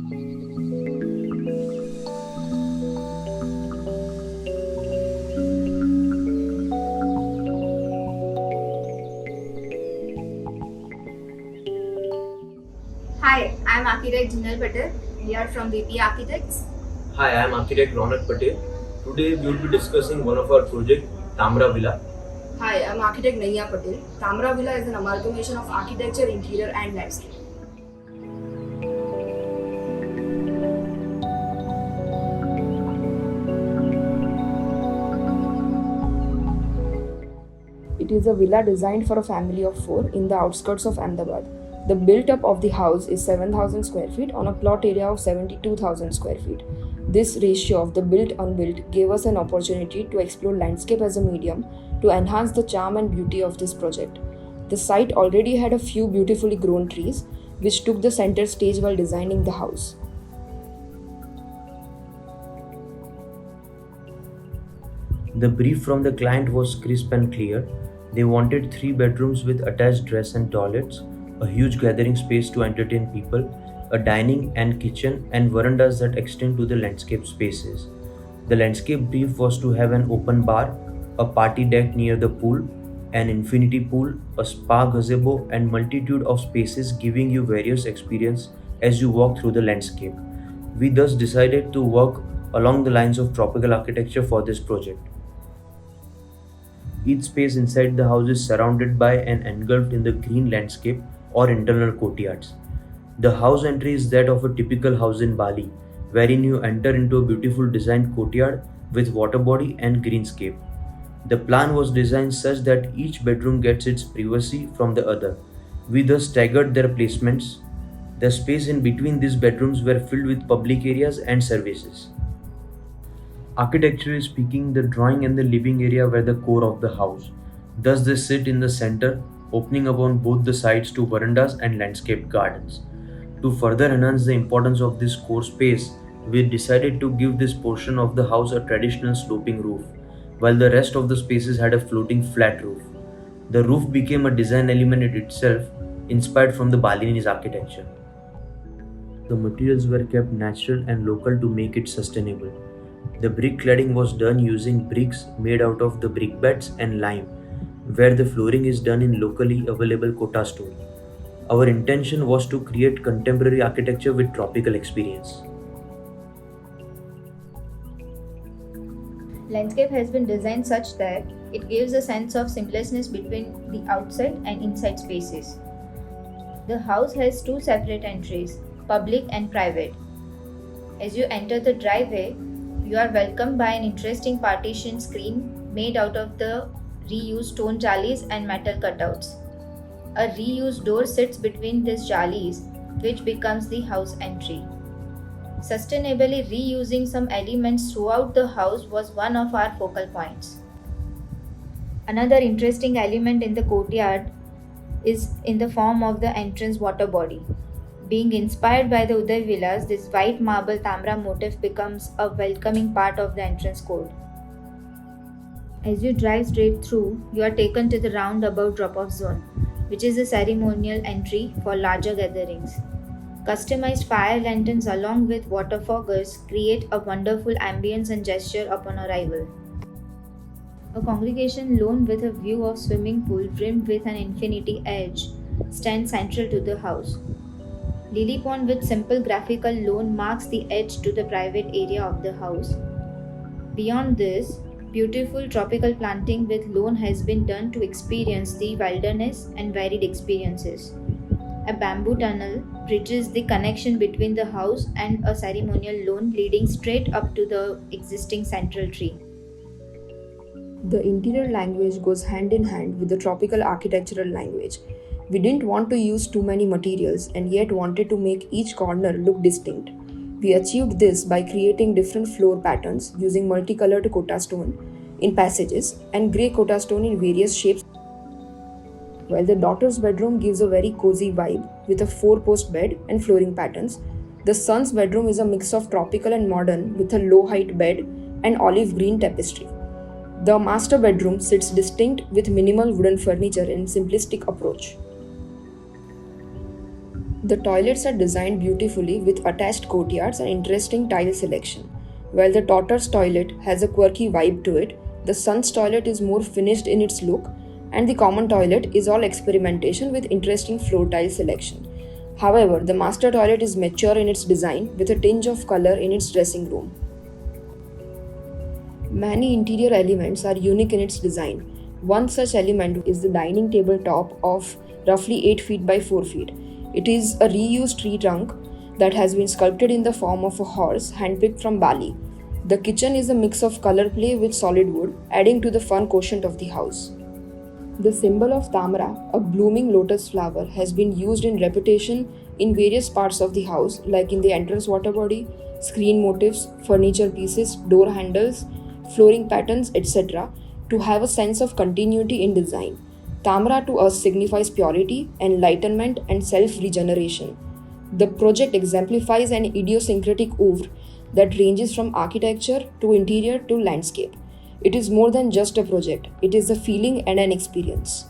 Hi, I'm architect Jinal Patel. We are from VP Architects. Hi, I am architect Ronak Patel. Today we will be discussing one of our project, Tamra Villa. Hi, I'm architect Naiya Patel. Tamra Villa is an amalgamation of architecture, interior, and landscape. It is a villa designed for a family of four in the outskirts of Ahmedabad. The built up of the house is 7,000 square feet on a plot area of 72,000 square feet. This ratio of the built unbuilt gave us an opportunity to explore landscape as a medium to enhance the charm and beauty of this project. The site already had a few beautifully grown trees, which took the center stage while designing the house. The brief from the client was crisp and clear. They wanted 3 bedrooms with attached dress and toilets, a huge gathering space to entertain people, a dining and kitchen, and verandas that extend to the landscape spaces. The landscape brief was to have an open bar, a party deck near the pool, an infinity pool, a spa gazebo, and multitude of spaces giving you various experience as you walk through the landscape. We thus decided to work along the lines of tropical architecture for this project. Each space inside the house is surrounded by and engulfed in the green landscape or internal courtyards. The house entry is that of a typical house in Bali, wherein you enter into a beautiful designed courtyard with water body and greenscape. The plan was designed such that each bedroom gets its privacy from the other. We thus staggered their placements. The space in between these bedrooms were filled with public areas and services. Architecturally speaking, the drawing and the living area were the core of the house. Thus, they sit in the center, opening upon both the sides to verandas and landscape gardens. To further enhance the importance of this core space, we decided to give this portion of the house a traditional sloping roof, while the rest of the spaces had a floating flat roof. The roof became a design element in itself, inspired from the Balinese architecture. The materials were kept natural and local to make it sustainable. The brick cladding was done using bricks made out of the brickbats and lime, where the flooring is done in locally available Kota stone. Our intention was to create contemporary architecture with tropical experience. Landscape has been designed such that it gives a sense of seamlessness between the outside and inside spaces. The house has two separate entries, public and private. As you enter the driveway, you are welcomed by an interesting partition screen made out of the reused stone jalis and metal cutouts. A reused door sits between these jalis, which becomes the house entry. Sustainably reusing some elements throughout the house was one of our focal points. Another interesting element in the courtyard is in the form of the entrance water body. Being inspired by the Uday villas, this white marble Tamra motif becomes a welcoming part of the entrance code. As you drive straight through, you are taken to the roundabout drop-off zone, which is a ceremonial entry for larger gatherings. Customized fire lanterns along with water foggers create a wonderful ambience and gesture upon arrival. A congregation lawn with a view of swimming pool rimmed with an infinity edge stands central to the house. Lily pond with simple graphical lawn marks the edge to the private area of the house. Beyond this, beautiful tropical planting with lawn has been done to experience the wilderness and varied experiences. A bamboo tunnel bridges the connection between the house and a ceremonial lawn leading straight up to the existing central tree. The interior language goes hand in hand with the tropical architectural language. We didn't want to use too many materials and yet wanted to make each corner look distinct. We achieved this by creating different floor patterns using multicolored Kota stone in passages and grey Kota stone in various shapes. While the daughter's bedroom gives a very cozy vibe with a 4-post bed and flooring patterns, the son's bedroom is a mix of tropical and modern with a low height bed and olive green tapestry. The master bedroom sits distinct with minimal wooden furniture and simplistic approach. The toilets are designed beautifully with attached courtyards and interesting tile selection. While the daughter's toilet has a quirky vibe to it, the son's toilet is more finished in its look, and the common toilet is all experimentation with interesting floor tile selection. However, the master toilet is mature in its design with a tinge of color in its dressing room. Many interior elements are unique in its design. One such element is the dining table top of roughly 8 feet by 4 feet. It is a reused tree trunk that has been sculpted in the form of a horse handpicked from Bali. The kitchen is a mix of color play with solid wood, adding to the fun quotient of the house. The symbol of Tamara, a blooming lotus flower, has been used in repetition in various parts of the house, like in the entrance water body, screen motifs, furniture pieces, door handles, flooring patterns, etc., to have a sense of continuity in design. Tamara to us signifies purity, enlightenment, and self regeneration. The project exemplifies an idiosyncratic oeuvre that ranges from architecture to interior to landscape. It is more than just a project, it is a feeling and an experience.